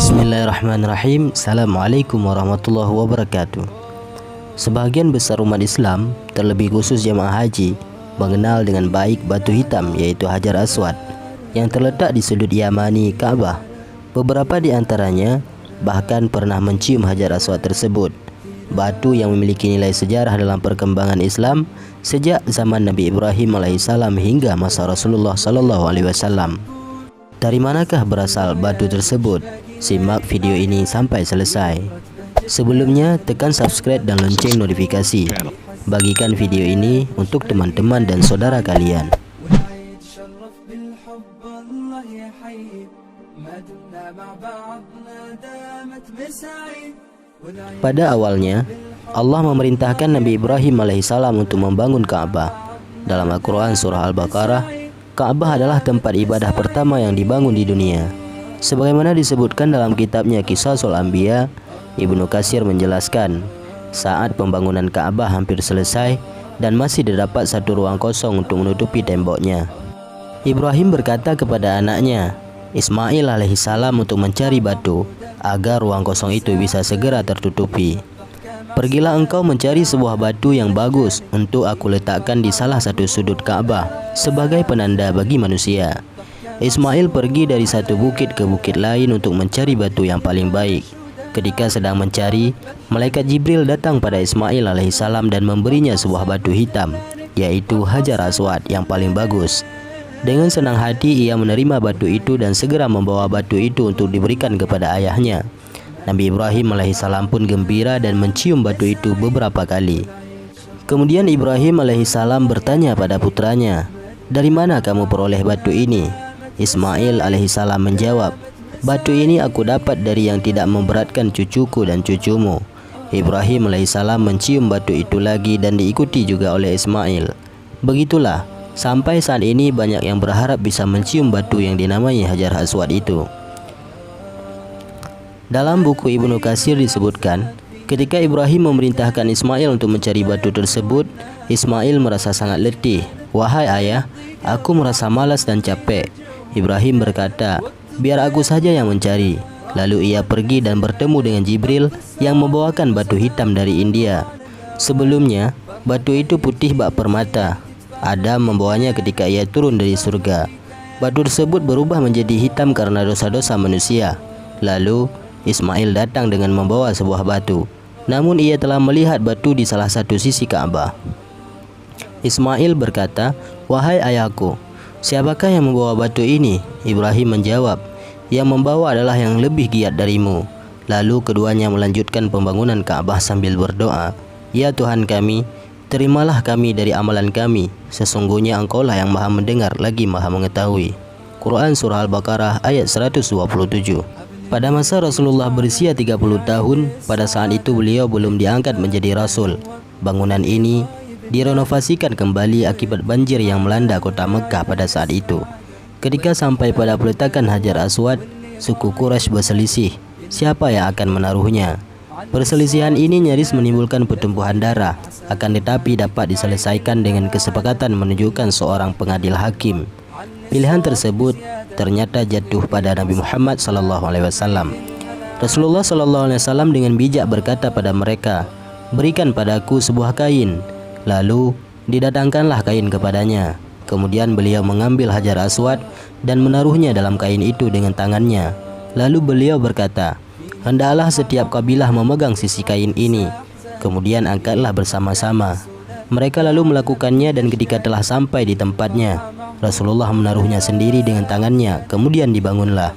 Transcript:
Bismillahirrahmanirrahim. Assalamualaikum warahmatullahi wabarakatuh. Sebahagian besar umat Islam, terlebih khusus jemaah haji, mengenal dengan baik batu hitam, yaitu Hajar Aswad, yang terletak di sudut Yamani Ka'bah. Beberapa di antaranya bahkan pernah mencium Hajar Aswad tersebut, batu yang memiliki nilai sejarah dalam perkembangan Islam sejak zaman Nabi Ibrahim alaihissalam hingga masa Rasulullah sallallahu alaihi wasallam. Dari manakah berasal batu tersebut? Simak video ini sampai selesai. Sebelumnya, tekan subscribe dan lonceng notifikasi. Bagikan video ini untuk teman-teman dan saudara kalian. Pada awalnya, Allah memerintahkan Nabi Ibrahim alaihissalam untuk membangun Ka'bah. Dalam Al-Quran surah Al-Baqarah, Ka'bah adalah tempat ibadah pertama yang dibangun di dunia. Sebagaimana disebutkan dalam kitabnya Qisasul Anbiya, Ibnu Katsir menjelaskan, saat pembangunan Ka'bah hampir selesai dan masih terdapat satu ruang kosong untuk menutupi temboknya. Ibrahim berkata kepada anaknya, Ismail alaihissalam, untuk mencari batu agar ruang kosong itu bisa segera tertutupi. Pergilah engkau mencari sebuah batu yang bagus untuk aku letakkan di salah satu sudut Ka'bah sebagai penanda bagi manusia. Ismail pergi dari satu bukit ke bukit lain untuk mencari batu yang paling baik. Ketika sedang mencari, malaikat Jibril datang pada Ismail alaihissalam dan memberinya sebuah batu hitam, yaitu Hajar Aswad yang paling bagus. Dengan senang hati ia menerima batu itu dan segera membawa batu itu untuk diberikan kepada ayahnya. Nabi Ibrahim alaihissalam pun gembira dan mencium batu itu beberapa kali. Kemudian Ibrahim alaihissalam bertanya pada putranya, "Dari mana kamu peroleh batu ini?" Ismail alaihissalam menjawab, "Batu ini aku dapat dari yang tidak memberatkan cucuku dan cucumu." Ibrahim alaihissalam mencium batu itu lagi dan diikuti juga oleh Ismail. Begitulah, sampai saat ini banyak yang berharap bisa mencium batu yang dinamai Hajar Aswad itu. Dalam buku Ibnu Katsir disebutkan, ketika Ibrahim memerintahkan Ismail untuk mencari batu tersebut, Ismail merasa sangat letih. "Wahai ayah, aku merasa malas dan capek." Ibrahim berkata, "Biar aku saja yang mencari." Lalu ia pergi dan bertemu dengan Jibril yang membawakan batu hitam dari India. Sebelumnya, batu itu putih bak permata. Adam membawanya ketika ia turun dari surga. Batu tersebut berubah menjadi hitam karena dosa-dosa manusia. Lalu Ismail datang dengan membawa sebuah batu. Namun ia telah melihat batu di salah satu sisi Ka'bah. Ismail berkata, "Wahai ayahku, siapakah yang membawa batu ini?" Ibrahim menjawab, "Yang membawa adalah yang lebih giat darimu." Lalu keduanya melanjutkan pembangunan Ka'bah sambil berdoa, "Ya Tuhan kami, terimalah kami dari amalan kami. Sesungguhnya Engkaulah yang Maha Mendengar lagi Maha Mengetahui." Quran surah Al-Baqarah ayat 127. Pada masa Rasulullah berusia 30 tahun, pada saat itu beliau belum diangkat menjadi rasul. Bangunan ini direnovasikan kembali akibat banjir yang melanda kota Mekah pada saat itu. Ketika sampai pada peletakan Hajar Aswad, suku Quraisy berselisih siapa yang akan menaruhnya. Perselisihan ini nyaris menimbulkan pertumpahan darah, akan tetapi dapat diselesaikan dengan kesepakatan menunjukkan seorang pengadil hakim. Pilihan tersebut ternyata jatuh pada Nabi Muhammad SAW. Rasulullah SAW dengan bijak berkata pada mereka, "Berikan padaku sebuah kain." Lalu didatangkanlah kain kepadanya. Kemudian beliau mengambil Hajar Aswad dan menaruhnya dalam kain itu dengan tangannya. Lalu beliau berkata, "Hendaklah setiap kabilah memegang sisi kain ini. Kemudian angkatlah bersama-sama." Mereka lalu melakukannya dan ketika telah sampai di tempatnya, Rasulullah menaruhnya sendiri dengan tangannya. Kemudian dibangunlah.